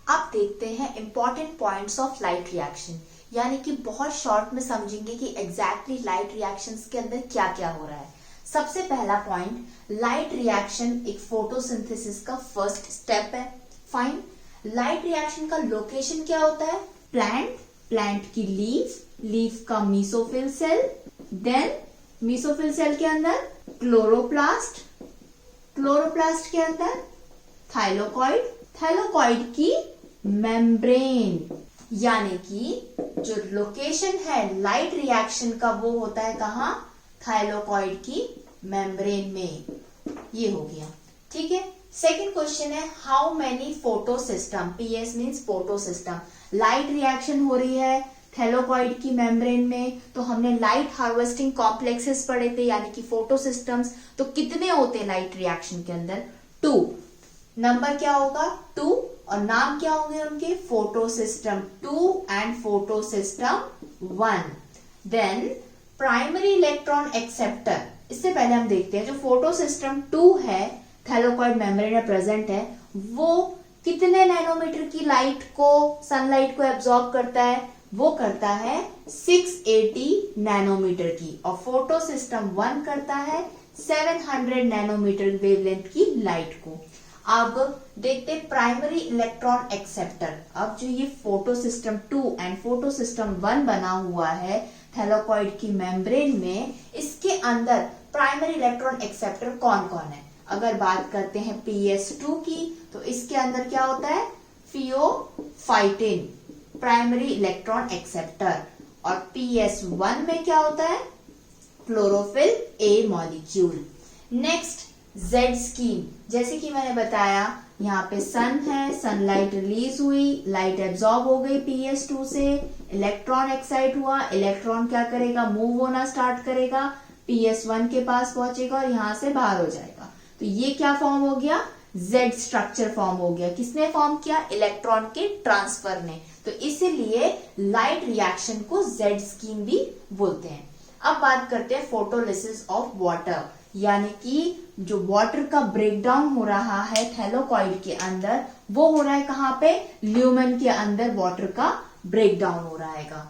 अब देखते हैं important points of light reaction, यानी कि बहुत शॉर्ट में समझेंगे कि एग्जैक्टली लाइट रिएक्शंस के अंदर क्या क्या हो रहा है। सबसे पहला पॉइंट, लाइट रिएक्शन एक फोटोसिंथेसिस का फर्स्ट स्टेप है। फाइन। लाइट रिएक्शन का लोकेशन क्या होता है? प्लांट की लीफ का mesophyll cell, then mesophyll cell के अंदर क्लोरोप्लास्ट के अंदर थाइलोकॉइड की मेम्ब्रेन। यानी कि जो लोकेशन है लाइट रिएक्शन का वो होता है कहाँ? थाइलोकॉइड की मेम्ब्रेन में। ये हो गया, ठीक है। सेकेंड क्वेश्चन है, how many photosystem, PS means photosystem, light reaction हो रही है थैलोकॉइड की मेम्ब्रेन में, तो हमने लाइट हार्वेस्टिंग कॉम्प्लेक्सेस पढ़े थे, यानी कि फोटोसिस्टम्स। तो कितने होते हैं लाइट रिएक्शन के अंदर? 2। नंबर क्या होगा? 2। और नाम क्या होंगे उनके? Photosystem 2 and photosystem 1। Then primary electron acceptor. इससे पहले हम देखते हैं जो फोटोसिस्टम 2 है, थैलोकॉइड मेम्ब्रेन में प्रेजेंट है, वो कितने नैनोमीटर की लाइट को, सनलाइट को एब्जॉर्ब करता है? वो करता है 680 नैनोमीटर की, और फोटोसिस्टम 1 करता है 700 नैनोमीटर वेवलेंथ की लाइट को। अब देखते हैं प्राइमरी इलेक्ट्रॉन एक्सेप्टर। अब जो ये फोटोसिस्टम 2 एंड फोटोसिस्टम 1 बना हुआ है थैलोकॉइड की मेम्ब्रेन में, इसके अंदर प्राइमरी इलेक्ट्रॉन एक्सेप्टर कौन कौन है? अगर बात करते हैं PS2 की, तो इसके अंदर क्या होता है? Pheophytin, primary electron acceptor. और PS1 में क्या होता है? Chlorophyll A molecule. Next, Z scheme. जैसे कि मैंने बताया, यहाँ पे सन है, सनलाइट रिलीज हुई, लाइट एब्जॉर्ब हो गई PS2 से, इलेक्ट्रॉन एक्साइट हुआ, इलेक्ट्रॉन क्या करेगा? मूव होना स्टार्ट करेगा, PS1 के पास पहुंचेगा और यहां से बाहर हो जाएगा। तो ये क्या फॉर्म हो गया? Z स्ट्रक्चर फॉर्म हो गया। किसने फॉर्म किया? इलेक्ट्रॉन के ट्रांसफर ने। तो इसीलिए लाइट रिएक्शन को Z स्कीम भी बोलते हैं। अब बात करते हैं फोटोलिसिस ऑफ वाटर, यानी कि जो वाटर का ब्रेकडाउन हो रहा है थैलोकॉइड के अंदर, वो हो रहा है कहाँ पे? ल्यूमेन के अंदर वाटर का ब्रेकडाउन हो रहा है।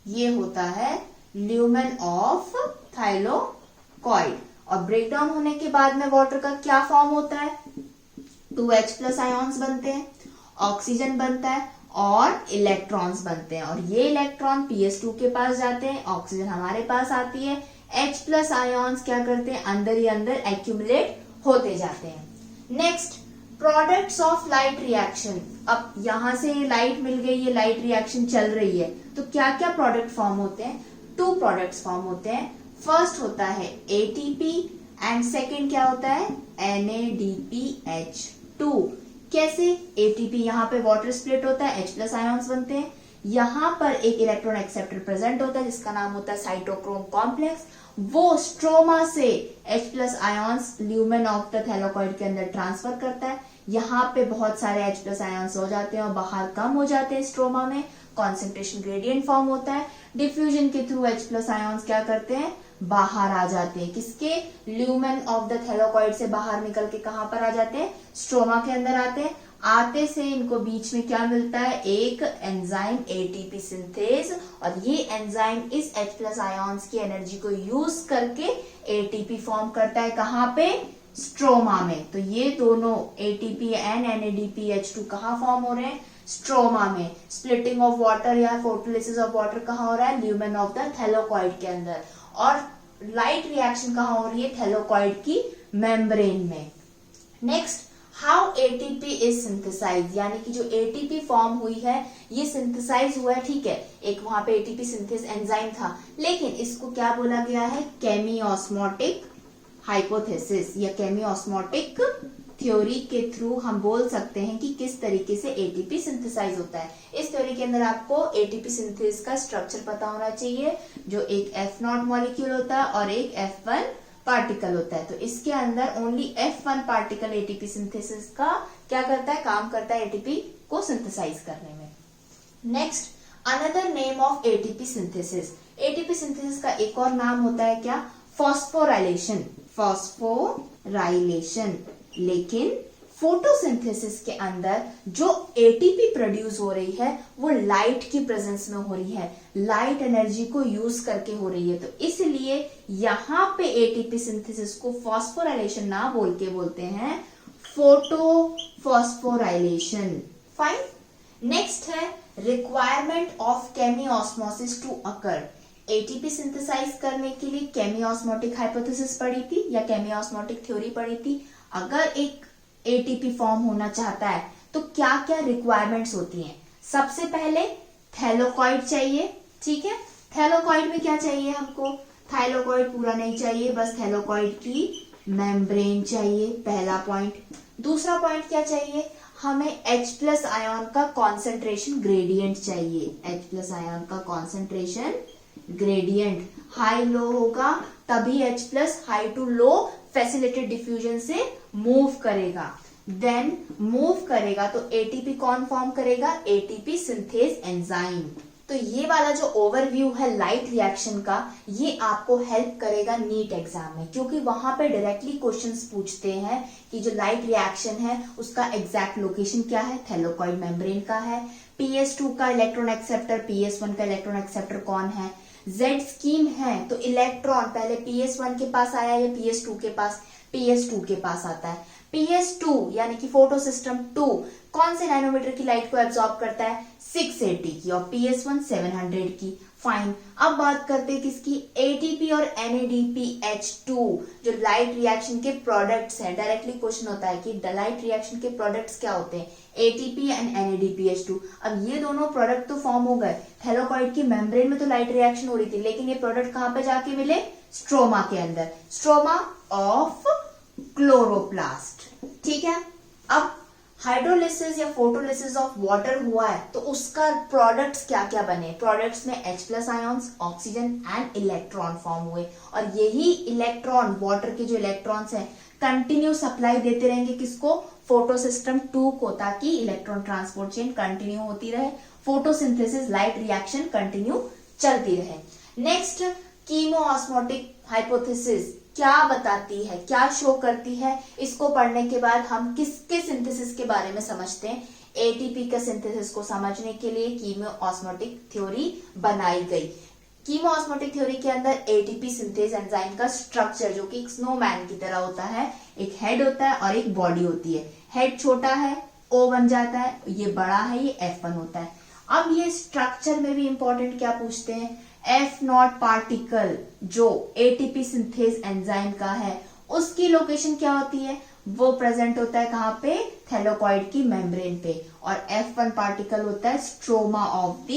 ये होता है ल्यूमेन ऑफ थाइलोकॉइड। और ब्रेकडाउन होने के बाद में वाटर का क्या फॉर्म होता है? 2H+ आयॉन्स बनते हैं, ऑक्सीजन बनता है और इलेक्ट्रॉन्स बनते हैं। और ये इलेक्ट्रॉन PS2 के पास जाते हैं, ऑक्सीजन हमारे पास आती है, H+ आयॉन्स क्या करते हैं? अंदर ही अंदर एक्यूमुलेट होते जाते हैं। Next, products of light reaction. अब यहां से लाइट मिल गई, ये लाइट रिएक्शन चल रही है, तो क्या क्या प्रोडक्ट फॉर्म होते हैं? 2 प्रोडक्ट्स फॉर्म होते हैं। फर्स्ट होता है ATP एंड सेकेंड क्या होता है? NADPH2। कैसे? ATP यहाँ पे वाटर स्प्लिट होता है, H+ आयॉन्स बनते हैं, यहाँ पर एक इलेक्ट्रॉन एक्सेप्टर प्रेजेंट होता है जिसका नाम होता है साइटोक्रोम कॉम्प्लेक्स। वो स्ट्रोमा से H+ ions lumen of the thylakoid के अंदर ट्रांसफर करता है। यहाँ पे बहुत सारे H+ आयॉन्स हो जाते हैं और बाहर कम हो जाते हैं स्ट्रोमा में, कॉन्सेंट्रेशन ग्रेडियंट फॉर्म होता है। डिफ्यूजन के थ्रू H+ आयॉन्स क्या करते हैं? बाहर आ जाते हैं। किसके? ल्यूमेन ऑफ द थैलोकॉइड से बाहर निकल के कहां पर आ जाते हैं? स्ट्रोमा के अंदर आते हैं। आते से इनको बीच में क्या मिलता है? एक एंजाइम ATP सिंथेज, और ये एंजाइम इस H+ आयॉन्स की एनर्जी को यूज करके ATP फॉर्म करता है। कहां पे? स्ट्रोमा में। तो ये दोनों ATP एंड NADPH2 कहां फॉर्म हो रहे हैं? स्ट्रोमा में। स्प्लिटिंग ऑफ वाटर या फोटोलिसिस ऑफ वाटर कहां हो रहा है? ल्यूमेन ऑफ द थैलोकॉइड के अंदर। और लाइट रिएक्शन कहां हो रही है? थैलोकॉइड की मेम्ब्रेन में। Next, how ATP is synthesise, यानी कि जो ATP फॉर्म हुई है ये सिंथेसाइज हुआ है, ठीक है। एक वहां पे ATP सिंथेस एंजाइम था, लेकिन इसको क्या बोला गया है? केमियोस्मोटिक हाइपोथेसिस या केमियोस्मोटिक थ्योरी के थ्रू हम बोल सकते हैं कि किस तरीके से ATP सिंथेसाइज होता है। इस थ्योरी के अंदर आपको ATP सिंथेसिस का स्ट्रक्चर पता होना चाहिए, जो एक F0 मॉलिक्यूल होता है और एक F1 पार्टिकल होता है। तो इसके अंदर only F1 particle ATP synthesis का क्या करता है? काम करता है ATP को सिंथेसाइज करने में। Next, another name of ATP synthesis. ATP synthesis का एक और नाम होता है क्या? फॉस्फोराइलेशन। लेकिन फोटोसिंथेसिस के अंदर जो एटीपी प्रोड्यूस हो रही है वो लाइट की प्रेजेंस में हो रही है, लाइट एनर्जी को यूज करके हो रही है। तो इसलिए यहां पे एटीपी सिंथेसिस को फॉस्फोराइलेशन ना बोल के बोलते हैं फोटोफॉस्फोराइलेशन। फाइन। नेक्स्ट है requirement of chemiosmosis to occur. ATP synthesise करने के लिए केमियोस्मोटिक हाइपोथेसिस पढ़ी थी या केमियोस्मोटिक थ्योरी पढ़ी थी। अगर एक एटीपी फॉर्म होना चाहता है तो क्या क्या रिक्वायरमेंट्स होती हैं? सबसे पहले थैलोकॉइड चाहिए, ठीक है। थैलोकॉइड में क्या चाहिए हमको? थाइलोकॉइड पूरा नहीं चाहिए, बस थैलोकॉइड की मेम्ब्रेन चाहिए, पहला पॉइंट। दूसरा पॉइंट क्या चाहिए? हमें H+ आयन का कॉन्सेंट्रेशन ग्रेडियंट चाहिए। H+ आयन का कॉन्सेंट्रेशन ग्रेडियंट हाई लो होगा तभी H+ high to low facilitated diffusion से मूव करेगा। देन मूव करेगा तो एटीपी कौन फॉर्म करेगा? ATP synthase enzyme. तो ये वाला जो ओवरव्यू है लाइट रिएक्शन का, ये आपको हेल्प करेगा नीट एग्जाम में, क्योंकि वहां पे डायरेक्टली क्वेश्चंस पूछते हैं कि जो लाइट रिएक्शन है उसका एग्जैक्ट लोकेशन क्या है? थैलोकॉइड मेम्ब्रेन का है। PS2 का इलेक्ट्रॉन एक्सेप्टर, PS1 का इलेक्ट्रॉन एक्सेप्टर कौन है? Z स्कीम है तो इलेक्ट्रॉन पहले PS1 के पास आया या PS2 के पास? PS2 के पास आता है। PS2 यानी कि फोटो सिस्टम 2 कौन से नैनोमीटर की लाइट को एब्जॉर्ब करता है? 680 की, और PS1 700 की। फाइन। अब बात करते हैं किसकी? ATP और NADPH2 जो लाइट रिएक्शन के प्रोडक्ट्स हैं। डायरेक्टली क्वेश्चन होता है कि लाइट रिएक्शन के प्रोडक्ट्स क्या होते हैं? ATP and NADPH2। अब ये दोनों प्रोडक्ट तो फॉर्म हो गए, थैलोकॉइड की मेम्ब्रेन में तो लाइट रिएक्शन हो रही थी, लेकिन ये प्रोडक्ट कहां पे जाके मिले? स्ट्रोमा के अंदर, स्ट्रोमा ऑफ क्लोरोप्लास्ट, ठीक है। अब हाइड्रोलिसिस या फोटोलिसिस ऑफ वाटर हुआ है तो उसका प्रोडक्ट्स क्या क्या बने? प्रोडक्ट्स में H+ ions, oxygen and electron form हुए, और यही इलेक्ट्रॉन, वाटर के जो इलेक्ट्रॉन्स हैं, कंटिन्यू सप्लाई देते रहेंगे किसको? फोटो सिस्टम 2 को, ताकि इलेक्ट्रॉन ट्रांसपोर्ट चेन कंटिन्यू होती रहे, फोटोसिंथेसिस लाइट रिएक्शन कंटिन्यू चलती रहे। नेक्स्ट, कीमोऑस्मोटिक हाइपोथेसिस क्या बताती है, क्या शो करती है? इसको पढ़ने के बाद हम किसके सिंथेसिस के बारे में समझते हैं? एटीपी के सिंथेसिस को समझने के लिए कीमोऑस्मोटिक थ्योरी बनाई गई। कीमोऑस्मोटिक थ्योरी के अंदर एटीपी सिंथेज एंजाइम का स्ट्रक्चर जो कि एक स्नोमैन की तरह होता है, एक हेड होता है और एक बॉडी होती है। हेड छोटा है, O बन जाता है, ये बड़ा है, ये F1 होता है। अब ये स्ट्रक्चर में भी इंपॉर्टेंट क्या पूछते हैं? F0 पार्टिकल जो एटीपी सिंथेज एंजाइम का है उसकी लोकेशन क्या होती है? वो प्रेजेंट होता है कहां पे? थैलोकॉइड की मेम्ब्रेन पे। और F1 पार्टिकल होता है स्ट्रोमा ऑफ द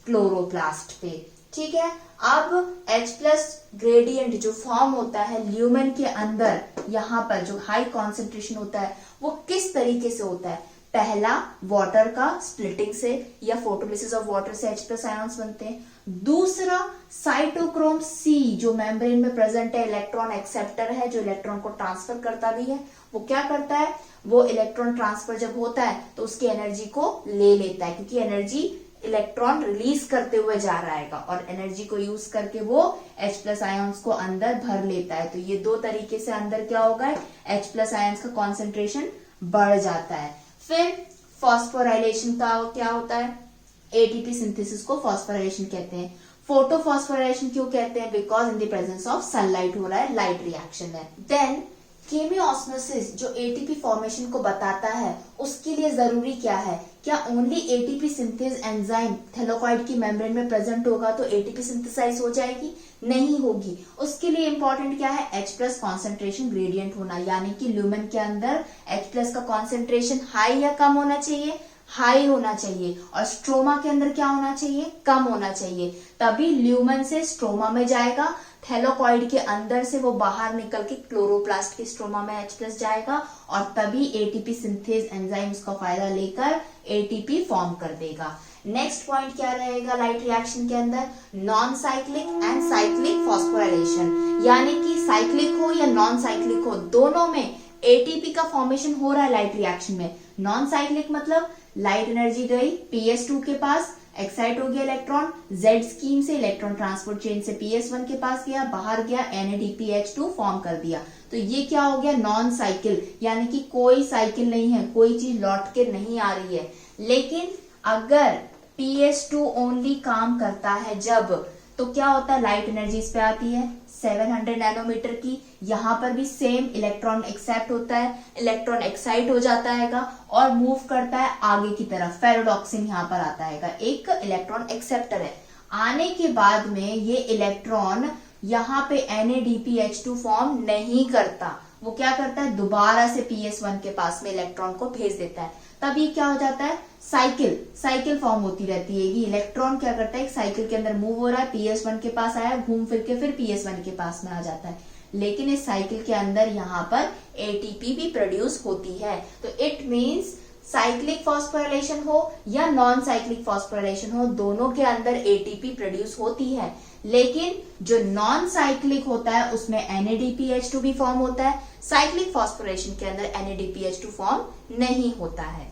क्लोरोप्लास्ट पे, ठीक है। अब H+ ग्रेडियंट जो फॉर्म होता है ल्यूमेन के अंदर, यहां पर जो हाई कॉन्सेंट्रेशन होता है वो किस तरीके से होता है? पहला, वाटर का स्प्लिटिंग से या फोटोलिसिस ऑफ वाटर से H+ आयंस बनते हैं। दूसरा, साइटोक्रोम C जो मेम्ब्रेन में प्रेजेंट है, इलेक्ट्रॉन एक्सेप्टर है जो इलेक्ट्रॉन को ट्रांसफर करता भी है। वो क्या करता है? वो इलेक्ट्रॉन ट्रांसफर जब होता है तो उसकी एनर्जी को ले लेता है, क्योंकि एनर्जी इलेक्ट्रॉन रिलीज करते हुए जा रहा है, और एनर्जी को यूज करके वो H+ आयंस को अंदर भर लेता है। तो ये दो तरीके से अंदर क्या होगा? H+ आयंस का कॉन्सेंट्रेशन बढ़ जाता है। फिर फॉस्फोराइलेशन का क्या होता है? एटीपी सिंथेसिस को फॉस्फोराइलेशन कहते हैं। फोटोफॉस्फोराइलेशन क्यों कहते हैं? Because in the presence of sunlight हो रहा है, लाइट रिएक्शन है। देन केमियोऑस्मोसिस जो एटीपी फॉर्मेशन को बताता है उसके लिए जरूरी क्या है? क्या ओनली एटीपी सिंथेज एंजाइम थैलोकॉइड की मेम्ब्रेन में प्रेजेंट होगा तो एटीपी सिंथेसाइज हो जाएगी? नहीं होगी। उसके लिए इंपॉर्टेंट क्या है? H+ कॉन्सेंट्रेशन ग्रेडियंट होना, यानी कि ल्यूमेन के अंदर H+ का कॉन्सेंट्रेशन हाई या कम होना चाहिए? हाई होना चाहिए। और स्ट्रोमा के अंदर क्या होना चाहिए? कम होना चाहिए। तभी ल्यूमेन से स्ट्रोमा में जाएगा, थैलोकॉइड के अंदर से वो बाहर निकल के क्लोरोप्लास्ट के स्ट्रोमा में H+ जाएगा, और तभी एटीपी सिंथेज एंजाइम उसका फायदा लेकर एटीपी फॉर्म कर देगा। नेक्स्ट पॉइंट क्या रहेगा लाइट रिएक्शन के अंदर? Non cyclic and cyclic phosphorylation, यानी कि साइक्लिक हो या नॉन साइक्लिक हो, दोनों में एटीपी का फॉर्मेशन हो रहा है लाइट रिएक्शन में। नॉन साइक्लिक मतलब लाइट एनर्जी गई PS2 के पास, एक्साइट हो गया इलेक्ट्रॉन, Z स्कीम से इलेक्ट्रॉन ट्रांसपोर्ट चेन से PS1 के पास गया, बाहर गया, NADPH2 फॉर्म कर दिया। तो ये क्या हो गया, नॉन साइकिल, यानी कि कोई साइकिल नहीं है, कोई चीज लौट के नहीं आ रही है। लेकिन अगर PS2 ओनली काम करता है जब, तो क्या होता है, लाइट एनर्जी इस पे आती है 700 नैनोमीटर की। यहाँ पर भी सेम इलेक्ट्रॉन एक्सेप्ट होता है, इलेक्ट्रॉन एक्साइट हो जाता है और मूव करता है आगे की तरफ। फेरोडॉक्सिन यहाँ पर आता है, एक इलेक्ट्रॉन एक्सेप्टर है। आने के बाद में ये इलेक्ट्रॉन यहाँ पे NADPH2 फॉर्म नहीं करता, वो क्या करता है, दोबारा से PS1 के पास में इलेक्ट्रॉन को भेज देता है। तब ये क्या हो जाता है, साइकिल फॉर्म होती रहती है। ये इलेक्ट्रॉन क्या करता है, एक साइकिल के अंदर मूव हो रहा है, PS1 के पास आया, घूम फिर के फिर PS1 के पास में आ जाता है। लेकिन इस साइकिल के अंदर यहाँ पर ATP भी प्रोड्यूस होती है। तो इट मीन्स साइक्लिक फॉस्फोराइलेशन हो या नॉन साइक्लिक फॉस्फोराइलेशन हो, दोनों के अंदर ATP प्रोड्यूस होती है। लेकिन जो नॉन साइक्लिक होता है उसमें NADPH2 भी फॉर्म होता है, साइक्लिक फॉस्फोराइलेशन के अंदर NADPH2 फॉर्म नहीं होता है।